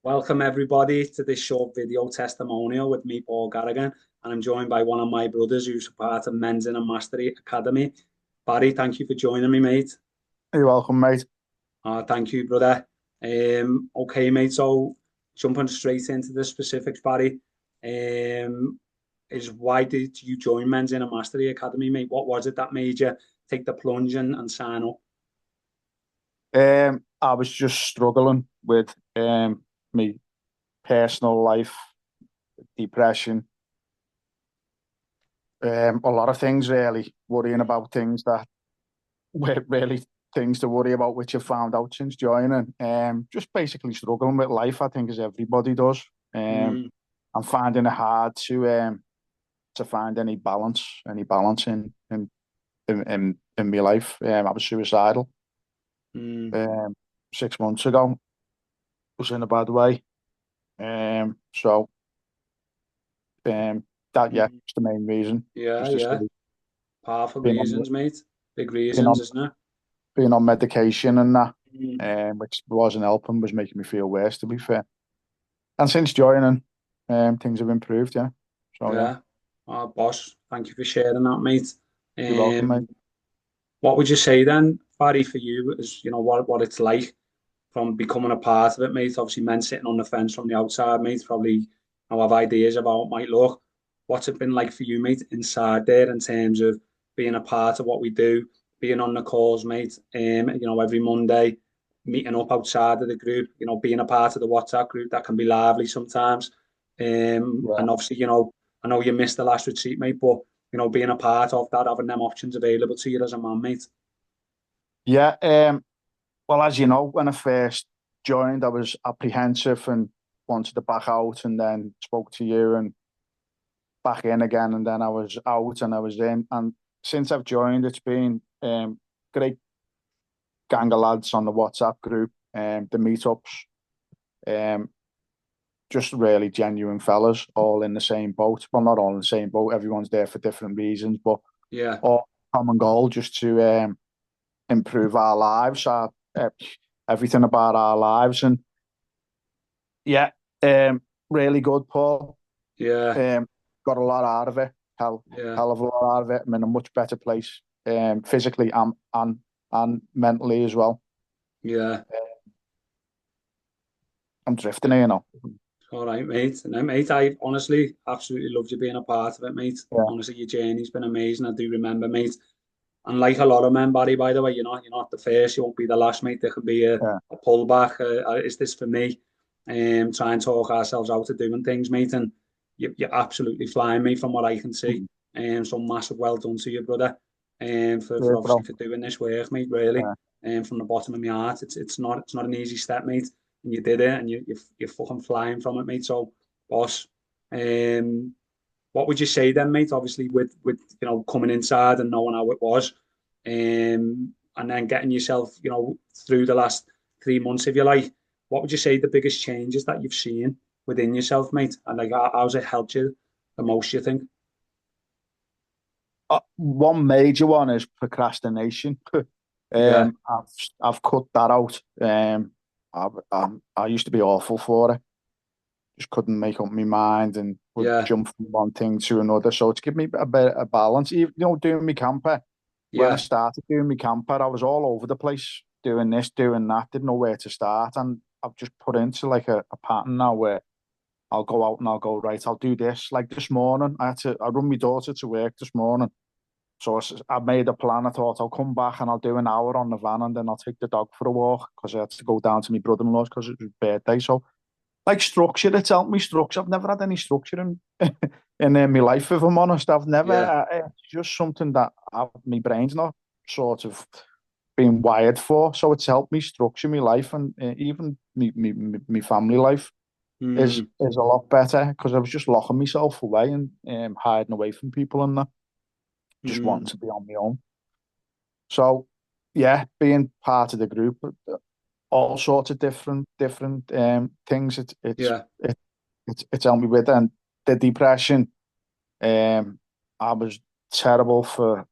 Welcome everybody to this short video testimonial with me, Paul Garrigan, and I'm joined by one of my brothers who's a part of Men's Inner Mastery Academy. Barry, thank you for joining me, mate. You're welcome, mate. Thank you, brother. Okay, mate, so jumping straight into the specifics, Barry, is why did you join Men's Inner Mastery Academy, mate? What was it that made you take the plunge and sign up? I was just struggling with my personal life, depression, a lot of things really, worrying about things that were really things to worry about, which I found out since joining. Just basically struggling with life, I think, as everybody does. I'm finding it hard to find any balance in my life. I was suicidal 6 months ago. Was in a bad way. So that is the main reason. Yeah, Just to yeah. say, Powerful being on reasons, mate. Big being reasons, on isn't it? being on medication and that, which wasn't helping, was making me feel worse, to be fair. And since joining, things have improved. Yeah. So yeah, Yeah. Oh, boss, thank you for sharing that, mate. you're welcome, mate. Um, what would you say then, Barry, for you, is what it's like from becoming a part of it, mate? Obviously, men sitting on the fence from the outside, mate, probably have ideas about how it might look. What's it been like for you, mate, inside there in terms of being a part of what we do, being on the calls, mate, every Monday, meeting up outside of the group, being a part of the WhatsApp group that can be lively sometimes. Yeah. And obviously, I know you missed the last retreat, mate, but being a part of that, having them options available to you as a man, mate. Yeah. Well, as you know, when I first joined, I was apprehensive and wanted to back out, and then spoke to you and back in again, and then I was out and I was in. And since I've joined, it's been great gang of lads on the WhatsApp group, the meetups, um, just really genuine fellas, all in the same boat. Well, not all in the same boat. Everyone's there for different reasons, but Yeah. all common goal just to improve our lives, everything about our lives, and yeah, really good, Paul. Yeah. Got a lot out of it. Yeah. Hell of a lot out of it. I'm in a much better place, physically and mentally as well. Yeah. I'm drifting here, All right, mate. And mate, I honestly absolutely loved you being a part of it, mate. Yeah, Honestly, your journey's been amazing. I do remember, mate. And like a lot of men, Barry, by the way, you're not the first, you won't be the last, mate. There can be yeah, a pullback. Is this for me? Try and talk ourselves out of doing things, mate. And you're absolutely flying, mate, from what I can see. So massive well done to you, brother. For yeah, obviously bro. for doing this work, mate. Really. Yeah, From the bottom of my heart, it's not an easy step, mate. And you did it, and you're fucking flying from it, mate. So, boss. Um, what would you say then, mate? Obviously, with coming inside and knowing how it was, and then getting yourself, through the last 3 months, if you like. What would you say the biggest changes that you've seen within yourself, mate? And like, how's it helped you the most? You think? one major one is procrastination. Yeah, I've cut that out. I used to be awful for it. Just couldn't make up my mind and would yeah, jump from one thing to another. So to give me a bit of balance, even doing my camper. When I yeah, started doing my camper, I was all over the place, doing this, doing that, didn't know where to start, and I've just put into like a pattern now where I'll go out and I'll go, right, I'll do this. Like this morning, I run my daughter to work this morning. So I made a plan. I thought I'll come back and I'll do an hour on the van and then I'll take the dog for a walk because I had to go down to my brother-in-law's because it was his birthday. So like structure, it's helped me structure. I've never had any structure in in my life, if I'm honest. I've never. yeah, It's just something that my brain's not sort of been wired for. So it's helped me structure my life and even me family life mm, is a lot better because I was just locking myself away and hiding away from people and that, just wanting mm, to be on my own. So yeah, being part of the group, all sorts of different things. yeah, It's helped me with, and the depression. I was terrible for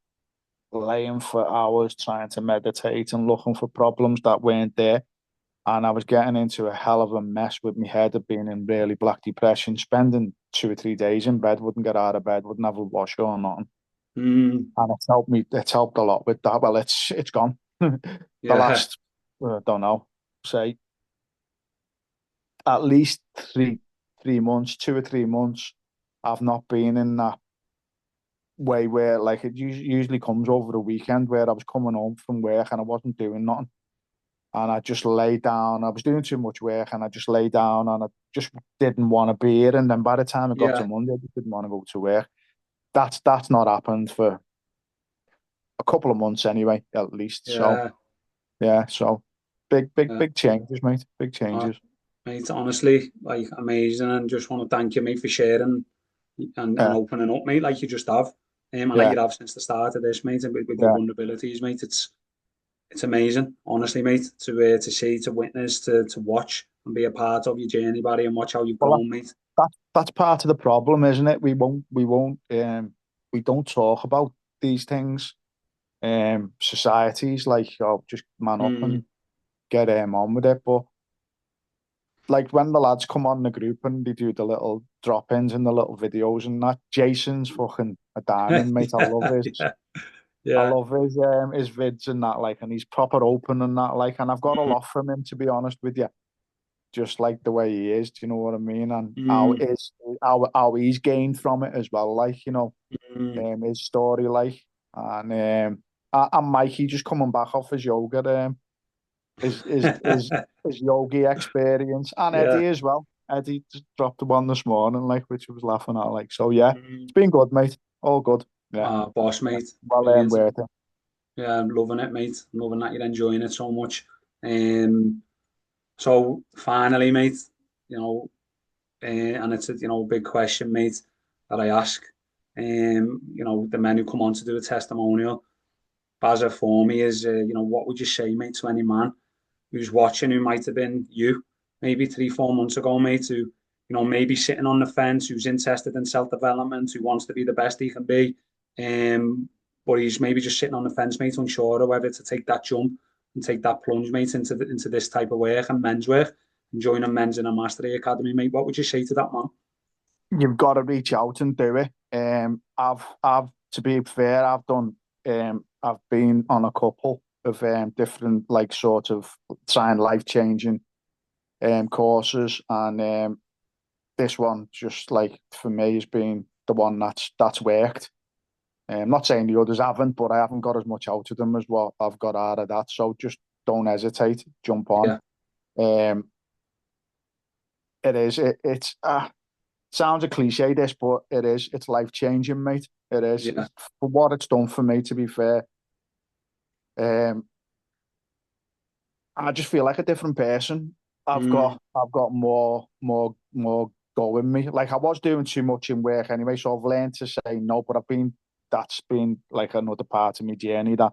laying for hours trying to meditate and looking for problems that weren't there. and I was getting into a hell of a mess with my head of being in really black depression, spending 2 or 3 days in bed, wouldn't get out of bed, wouldn't have a wash or nothing. Mm, And it's helped a lot with that. Well, it's gone. The yeah, last, I don't know, say at least 3 months, 2 or 3 months, I've not been in that way where like it usually comes over the weekend where I was coming home from work and I wasn't doing nothing. And I just lay down. I was doing too much work and I just lay down and I just didn't want to be here. And then by the time it got to yeah, Monday, I just didn't want to go to work. That's not happened for a couple of months anyway, at least. So yeah, yeah, so yeah. big changes, mate. Big Uh, changes. Mate, honestly, like amazing, and just want to thank you, mate, for sharing and Yeah, opening up, mate, like you just have, and like yeah, you have since the start of this, mate, and with your yeah. vulnerabilities, mate. It's amazing, honestly, mate, to see, to witness, to watch, and be a part of your journey, buddy, and watch how you've Well, grown, mate. that's part of the problem, isn't it? We don't talk about these things. Societies like, oh, just man up Mm, and get on with it. But like when the lads come on the group and they do the little drop-ins and the little videos and that, Jason's fucking a diamond, mate. yeah, I yeah, love his vids and that, like, and he's proper open and that, like, and I've got a mm, lot from him, to be honest with you. Just like the way he is, do you know what I mean? And mm, how he's gained from it as well, like, mm. his story, like, and and Mikey just coming back off his yoga, his his his his yogi experience, and Yeah. Eddie as well. Eddie just dropped the one this morning, like, which I was laughing at, like, so yeah, Mm. it's been good, mate. All good. Yeah, Boss, mate, well, brilliant. worth it. Yeah, I'm loving it, mate. I'm loving that you're enjoying it so much. So finally, mate, you know, and it's a big question, mate, that I ask. The men who come on to do a testimonial, Bazza for me is, what would you say, mate, to any man who's watching who might have been you, maybe 3, 4 months ago, mate, who, maybe sitting on the fence, who's interested in self-development, who wants to be the best he can be, but he's maybe just sitting on the fence, mate, unsure of whether to take that jump and take that plunge, mate, into this type of work and men's work, and join a men's in a mastery academy, mate. What would you say to that man? You've got to reach out and do it. To be fair, I've been on a couple of different, like, sort of trying life changing courses, and this one just like for me has been the one that's worked. I'm not saying the others haven't, but I haven't got as much out of them as what I've got out of that. So just don't hesitate, jump on. Yeah, Um, it's sounds a cliche, this, but it is. It's life changing, mate. It is. yeah, For what it's done for me, to be fair. Um, I just feel like a different person. mm, I've got more go in me. Like, I was doing too much in work anyway, so I've learned to say no. But that's been like another part of my journey, that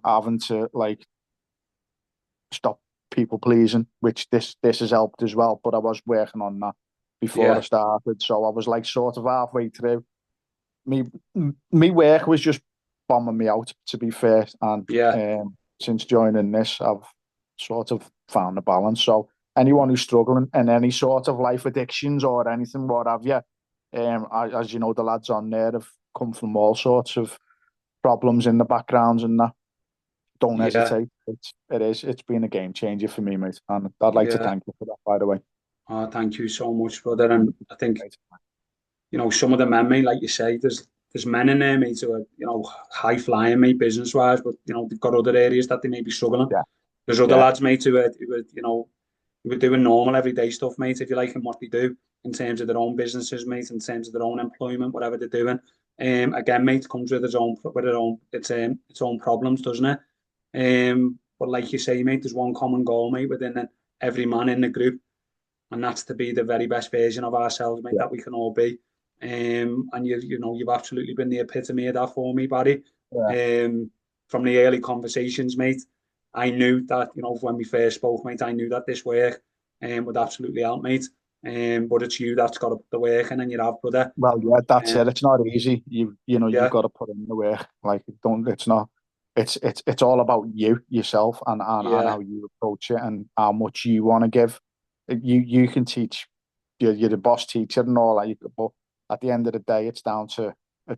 having to, like, stop people pleasing, which this has helped as well. But I was working on that before I yeah, started, so I was like sort of halfway through. Me me work was just bombing me out, to be fair, and yeah, since joining this, I've sort of found a balance. So anyone who's struggling in any sort of life addictions or anything, what have you, as you know, the lads on there have come from all sorts of problems in the backgrounds and that. Don't yeah, hesitate. It's been a game changer for me, mate, and I'd like to yeah. thank you for that, by the way. Oh, thank you so much, brother. And I think, some of the men, mate, like you say, there's men in there, mate, who are, high flying, mate, business wise, but they've got other areas that they may be struggling. Yeah, There's other yeah, lads, mate, who are doing normal everyday stuff, mate, if you like, in what they do in terms of their own businesses, mate, in terms of their own employment, whatever they're doing. Again, mate, comes with its own problems, doesn't it? But like you say, mate, there's one common goal, mate, within every man in the group, and that's to be the very best version of ourselves, mate, yeah, that we can all be. And you've absolutely been the epitome of that for me, Barry. yeah. From the early conversations, mate, I knew that, when we first spoke, mate, I knew that this work would absolutely help, mate. But it's you that's got to put the work in, and you have, brother. Well, yeah, that's Um, it. It's not easy. You've yeah, got to put in the work. Like, don't. It's not. it's all about yourself and Yeah, how you approach it and how much you want to give. You can teach, you're the boss teacher and all that, but at the end of the day, it's down to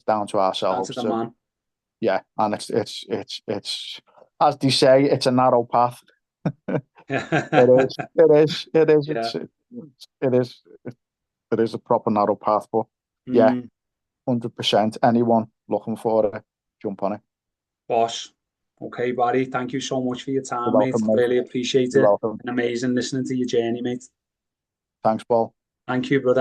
down to ourselves the to, man. yeah, and it's as they say, it's a narrow path. It is, it is, it is, Yeah. it is, it is a proper narrow path, but yeah, Mm, 100%. Anyone looking for it, jump on it. boss. Okay, Barry. Thank you so much for your You're time, mate. welcome, mate. Really appreciate You're it. welcome. And amazing listening to your journey, mate. Thanks, Paul. Thank you, brother.